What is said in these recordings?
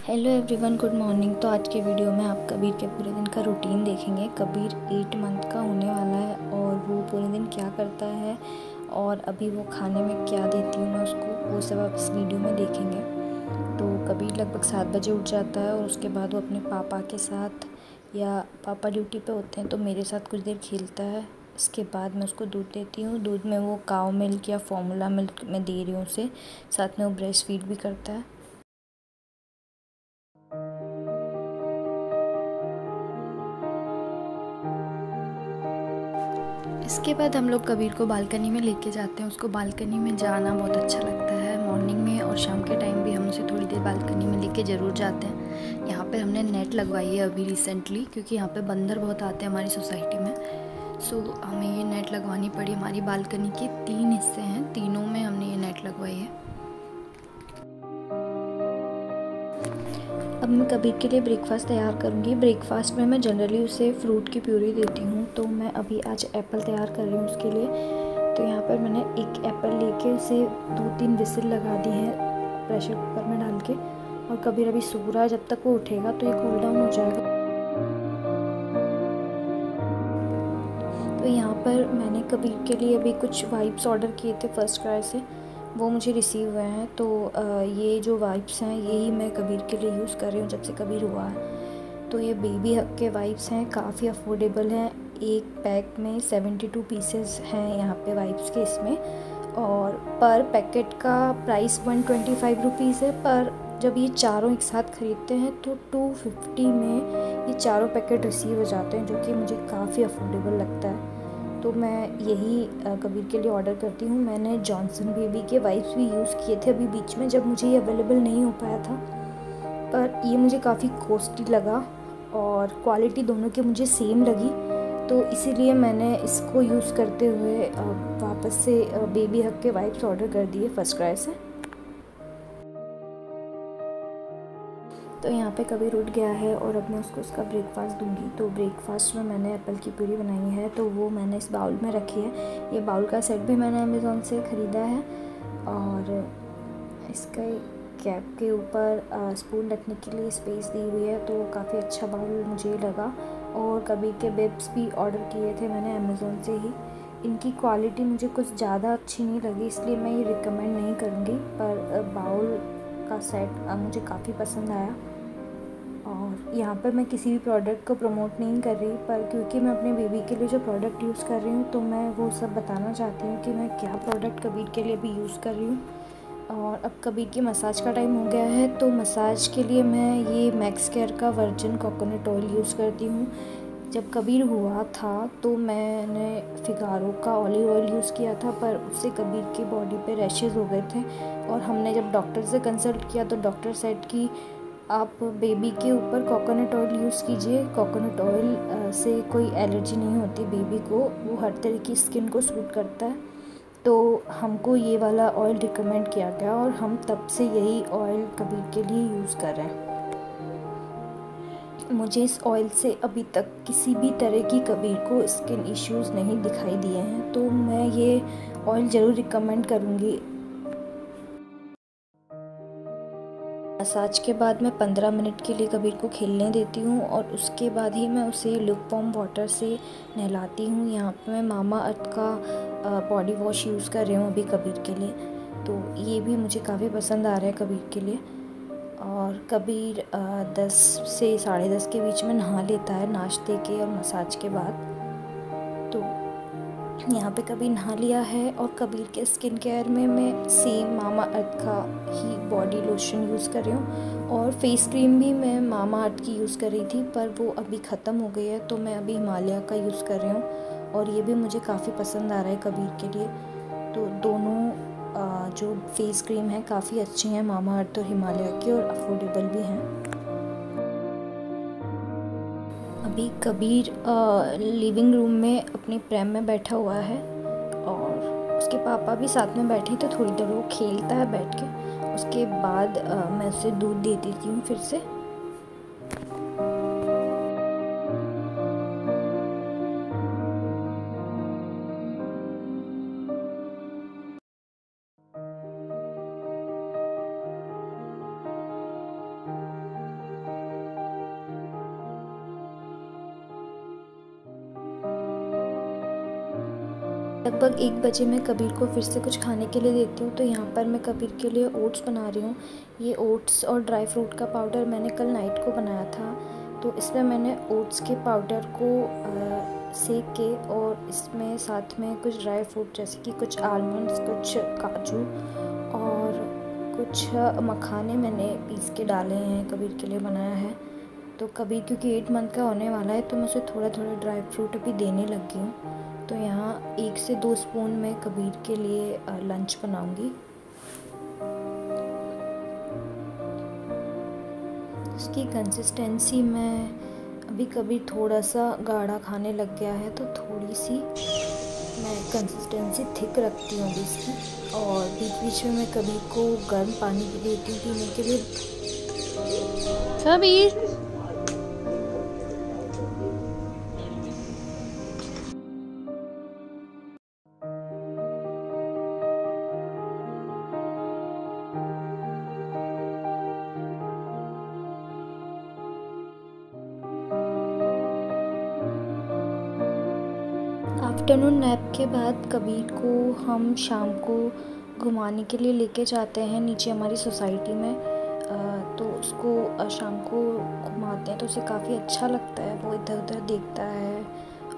Hello everyone, good morning. तो आज के वीडियो में आप कबीर के पूरे दिन का रूटीन देखेंगे। कबीर 8 मंथ का होने वाला है और वो पूरे दिन क्या करता है और अभी वो खाने में क्या देती हूँ मैं उसको, वो सब आप इस वीडियो में देखेंगे। तो कबीर लगभग 7 बजे उठ जाता है और उसके बाद वो अपने पापा के साथ, या पापा ड्यूटी पे होते हैं तो मेरे साथ कुछ देर खेलता है। इसके बाद मैं उसको दूध देती हूँ। दूध में वो काऊ मिल्क या फॉर्मूला मिल्क मैं दे रही हूँ उसे, साथ में वो ब्रेस्ट फीड भी करता है। इसके बाद हम लोग कबीर को बालकनी में लेके जाते हैं। उसको बालकनी में जाना बहुत अच्छा लगता है। मॉर्निंग में और शाम के टाइम भी हम उसे थोड़ी देर बालकनी में लेके ज़रूर जाते हैं। यहाँ पे हमने नेट लगवाई है अभी रिसेंटली, क्योंकि यहाँ पे बंदर बहुत आते हैं हमारी सोसाइटी में। सो हमें ये नेट लगवानी पड़ी। हमारी बालकनी के 3 हिस्से हैं, तीनों में हमने ये नेट लगवाई है। अब मैं कबीर के लिए ब्रेकफ़ास्ट तैयार करूँगी। ब्रेकफ़ास्ट में मैं जनरली उसे फ्रूट की प्यूरी देती हूँ, तो मैं अभी आज एप्पल तैयार कर रही हूँ उसके लिए। तो यहाँ पर मैंने एक एप्पल लेके उसे 2-3 विसिल लगा दी है प्रेशर कुकर में डाल के। और कबीर अभी सो रहा है, जब तक वो उठेगा तो ये कूल डाउन हो जाएगा। तो यहाँ पर मैंने कबीर के लिए अभी कुछ वाइप्स ऑर्डर किए थे फर्स्ट क्राई से, वो मुझे रिसीव हुए हैं। तो ये जो वाइप्स हैं यही मैं कबीर के लिए यूज़ कर रही हूँ जब से कबीर हुआ है। तो ये बेबी हग के वाइप्स हैं, काफ़ी अफोर्डेबल हैं। एक पैक में 72 पीसेस हैं यहाँ पे वाइप्स के इसमें, और पर पैकेट का प्राइस 125 रुपीज़ है। पर जब ये चारों एक साथ ख़रीदते हैं तो 250 में ये चारों पैकेट रिसीव हो जाते हैं, जो कि मुझे काफ़ी अफोर्डेबल लगता है। तो मैं यही कबीर के लिए ऑर्डर करती हूँ। मैंने जॉनसन बेबी के वाइप्स भी यूज़ किए थे अभी बीच में, जब मुझे ये अवेलेबल नहीं हो पाया था, पर ये मुझे काफ़ी कॉस्टली लगा और क्वालिटी दोनों की मुझे सेम लगी। तो इसीलिए मैंने इसको यूज़ करते हुए वापस से बेबी हग के वाइप्स ऑर्डर कर दिए फर्स्ट क्राई से। तो यहाँ पे कबीर उठ गया है और अब मैं उसको उसका ब्रेकफास्ट दूंगी। तो ब्रेकफास्ट में मैंने एप्पल की प्यूरी बनाई है, तो वो मैंने इस बाउल में रखी है। ये बाउल का सेट भी मैंने अमेज़ोन से ख़रीदा है, और इसका कैप के ऊपर स्पून रखने के लिए स्पेस दी हुई है, तो काफ़ी अच्छा बाउल मुझे लगा। और कबीर के बिब्स भी ऑर्डर किए थे मैंने अमेज़ोन से ही। इनकी क्वालिटी मुझे कुछ ज़्यादा अच्छी नहीं लगी, इसलिए मैं ये रिकमेंड नहीं करूँगी, पर बाउल का सेट मुझे काफ़ी पसंद आया। और यहाँ पर मैं किसी भी प्रोडक्ट को प्रमोट नहीं कर रही, पर क्योंकि मैं अपने बेबी के लिए जो प्रोडक्ट यूज़ कर रही हूँ तो मैं वो सब बताना चाहती हूँ कि मैं क्या प्रोडक्ट कबीर के लिए भी यूज़ कर रही हूँ। और अब कबीर की मसाज का टाइम हो गया है, तो मसाज के लिए मैं ये मैक्स केयर का वर्जिन कोकोनट ऑयल यूज़ करती हूँ। जब कबीर हुआ था तो मैंने फिगारो का ऑलिव ऑयल यूज़ किया था, पर उससे कबीर की बॉडी पे रैशेज़ हो गए थे। और हमने जब डॉक्टर से कंसल्ट किया तो डॉक्टर सेड कि आप बेबी के ऊपर कोकोनट ऑयल यूज़ कीजिए। कोकोनट ऑयल से कोई एलर्जी नहीं होती बेबी को, वो हर तरह की स्किन को सूट करता है। तो हमको ये वाला ऑयल रिकमेंड किया गया और हम तब से यही ऑयल कबीर के लिए यूज़ कर रहे हैं। मुझे इस ऑयल से अभी तक किसी भी तरह की कबीर को स्किन इश्यूज़ नहीं दिखाई दिए हैं, तो मैं ये ऑयल ज़रूर रिकमेंड करूँगी। मसाज के बाद मैं 15 मिनट के लिए कबीर को खेलने देती हूँ और उसके बाद ही मैं उसे लुकवार्म वाटर से नहलाती हूँ। यहाँ पे मैं मामा अर्थ का बॉडी वॉश यूज़ कर रही हूँ अभी कबीर के लिए, तो ये भी मुझे काफ़ी पसंद आ रहा है कबीर के लिए। और कबीर 10 से 10:30 के बीच में नहा लेता है नाश्ते के और मसाज के बाद। तो यहाँ पे कबीर नहा लिया है। और कबीर के स्किन केयर में मैं सेम मामा अर्थ का ही बॉडी लोशन यूज़ कर रही हूँ, और फेस क्रीम भी मैं मामा अर्थ की यूज़ कर रही थी, पर वो अभी ख़त्म हो गई है, तो मैं अभी हिमालय का यूज़ कर रही हूँ, और ये भी मुझे काफ़ी पसंद आ रहा है कबीर के लिए। तो दोनों जो फेस क्रीम है काफ़ी अच्छी हैं, मामा अर्थ और हिमालय की, और अफोर्डेबल भी हैं। अभी कबीर लिविंग रूम में अपनी प्रेम में बैठा हुआ है, और उसके पापा भी साथ में बैठे, तो थोड़ी देर वो खेलता है बैठ के। उसके बाद मैं उसे दूध दे देती हूँ फिर से। लगभग 1 बजे मैं कबीर को फिर से कुछ खाने के लिए देती हूँ। तो यहाँ पर मैं कबीर के लिए ओट्स बना रही हूँ। ये ओट्स और ड्राई फ्रूट का पाउडर मैंने कल नाइट को बनाया था। तो इसमें मैंने ओट्स के पाउडर को सेक के और इसमें साथ में कुछ ड्राई फ्रूट जैसे कि कुछ आलमंड्स, कुछ काजू और कुछ मखाने मैंने पीस के डाले हैं, कबीर के लिए बनाया है। तो कबीर क्योंकि 8 मंथ का होने वाला है तो मैं उसे थोड़ा थोड़ा ड्राई फ्रूट अभी देने लगी हूँ। तो यहाँ 1 से 2 स्पून मैं कबीर के लिए लंच बनाऊँगी। उसकी कंसिस्टेंसी मैं अभी कबीर थोड़ा सा गाढ़ा खाने लग गया है तो थोड़ी सी मैं कंसिस्टेंसी थिक रखती हूँ अभी इसकी। और बीच बीच में मैं कबीर को गर्म पानी भी देती हूँ पीने के लिए। कबीर आफ्टरनून नैप के बाद कबीर को हम शाम को घुमाने के लिए लेके जाते हैं नीचे हमारी सोसाइटी में। तो उसको शाम को घुमाते हैं तो उसे काफ़ी अच्छा लगता है, वो इधर उधर देखता है।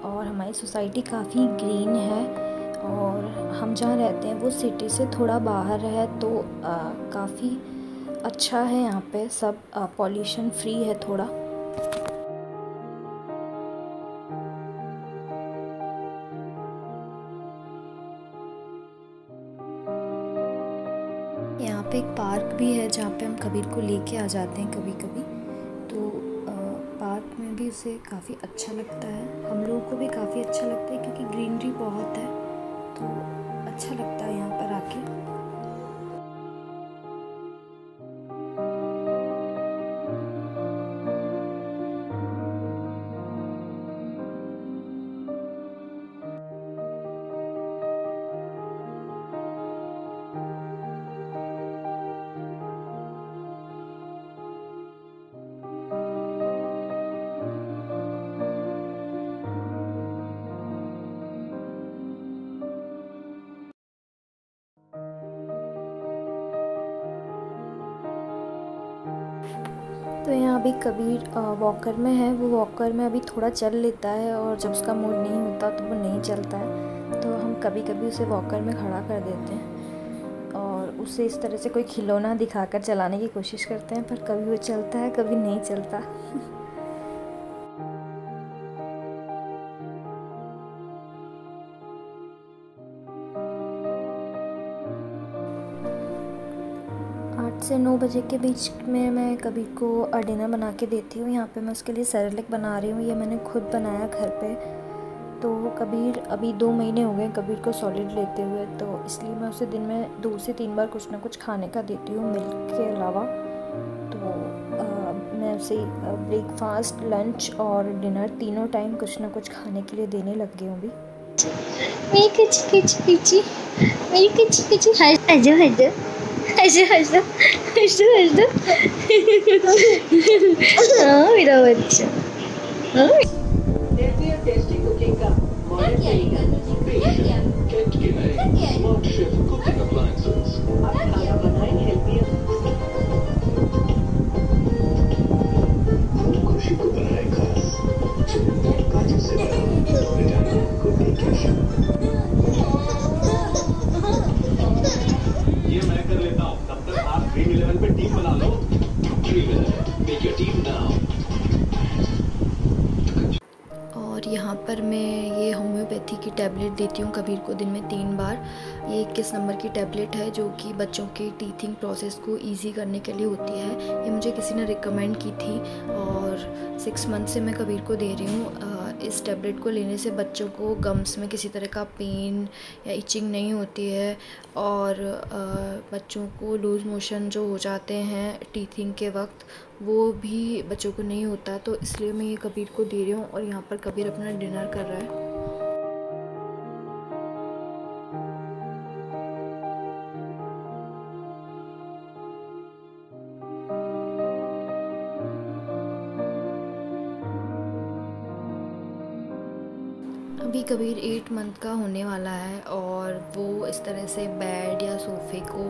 और हमारी सोसाइटी काफ़ी ग्रीन है और हम जहाँ रहते हैं वो सिटी से थोड़ा बाहर है तो काफ़ी अच्छा है। यहाँ पे सब पॉल्यूशन फ्री है थोड़ा। यहाँ पे एक पार्क भी है जहाँ पे हम कबीर को लेके आ जाते हैं कभी कभी। तो पार्क में भी उसे काफ़ी अच्छा लगता है, हम लोगों को भी काफ़ी अच्छा लगता है क्योंकि ग्रीनरी बहुत है तो अच्छा लगता है यहाँ पर आके। तो यहाँ अभी कबीर वॉकर में है, वो वॉकर में अभी थोड़ा चल लेता है और जब उसका मूड नहीं होता तो वो नहीं चलता है। तो हम कभी कभी उसे वॉकर में खड़ा कर देते हैं और उसे इस तरह से कोई खिलौना दिखाकर चलाने की कोशिश करते हैं, पर कभी वो चलता है कभी नहीं चलता। 8 से 9 बजे के बीच में मैं कबीर को डिनर बना के देती हूँ। यहाँ पे मैं उसके लिए सेरेलैक बना रही हूँ, ये मैंने खुद बनाया घर पे। तो कबीर अभी 2 महीने हो गए कबीर को सॉलिड लेते हुए, तो इसलिए मैं उसे दिन में 2 से 3 बार कुछ ना कुछ खाने का देती हूँ मिल्क के अलावा। तो मैं उसे ब्रेकफास्ट, लंच और डिनर तीनों टाइम कुछ ना कुछ खाने के लिए देने लग गई हूँ अभी। मेरी कुछ कुछ कुछ मेरी कुछ कुछ हजो हजो हजो हजो हजो हजो हाँ मेरा बच्चा। टेस्टी कुकिंग का मॉडर्न तरीका किट के नए स्मार्ट शेफ कुकिंग अप्लायंसेस। अब खाना बनाएं हेल्दी। खुशी को बनाए खास काजू से बना ब्रिटानिया कुकिंग कैश। ये मैं कर लेता हूँ, तब तक आप ड्रीम 11 पे टीम बना लो। Dream 11 make your team now. और यहाँ पर मैं ये होम्योपैथी की टैबलेट देती हूँ कबीर को दिन में 3 बार। ये 21 नंबर की टैबलेट है जो कि बच्चों के टीथिंग प्रोसेस को इजी करने के लिए होती है। ये मुझे किसी ने रिकमेंड की थी और 6 मंथ से मैं कबीर को दे रही हूँ। इस टैबलेट को लेने से बच्चों को गम्स में किसी तरह का पेन या इचिंग नहीं होती है और बच्चों को लूज़ मोशन जो हो जाते हैं टीथिंग के वक्त वो भी बच्चों को नहीं होता। तो इसलिए मैं ये कबीर को दे रही हूँ और यहाँ पर कबीर अपना डिनर कर रहा है। अब अभी कबीर 8 मंथ का होने वाला है और वो इस तरह से बेड या सोफ़े को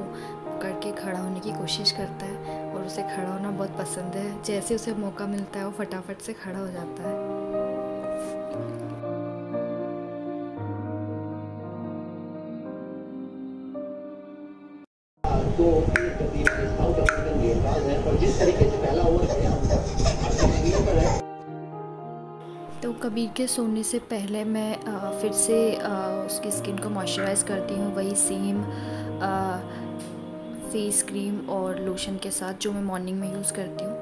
करके खड़ा होने की कोशिश करता है और उसे खड़ा होना बहुत पसंद है। जैसे उसे मौका मिलता है वो फटाफट से खड़ा हो जाता है। तो साउथ अफ्रीकन गेंदबाज है और जिस तरीके से पहला ओवर स्क्रीन पर है। तो कबीर के सोने से पहले मैं फिर से उसकी स्किन को मॉइस्चराइज़ करती हूँ, वही सेम फेस क्रीम और लोशन के साथ जो मैं मॉर्निंग में यूज़ करती हूँ।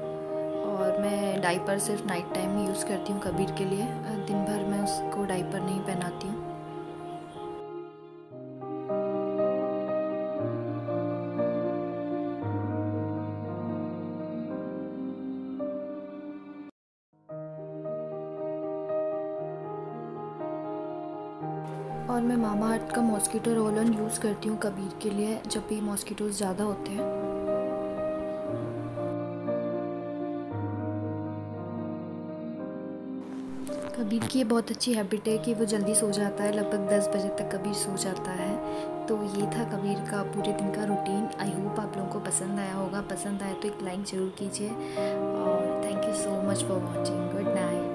और मैं डाइपर सिर्फ नाइट टाइम में यूज़ करती हूँ कबीर के लिए, दिन भर मैं उसको डाइपर नहीं पहनाती हूँ। और मैं मामा अर्थ का मॉस्किटो रोल ऑन यूज़ करती हूँ कबीर के लिए जब भी मॉस्किटोज़ ज़्यादा होते हैं। कबीर की ये बहुत अच्छी हैबिट है कि वो जल्दी सो जाता है, लगभग 10 बजे तक कबीर सो जाता है। तो ये था कबीर का पूरे दिन का रूटीन। आई होप आप लोगों को पसंद आया होगा। पसंद आया तो एक लाइक ज़रूर कीजिए और thank you so much for watching. Good night.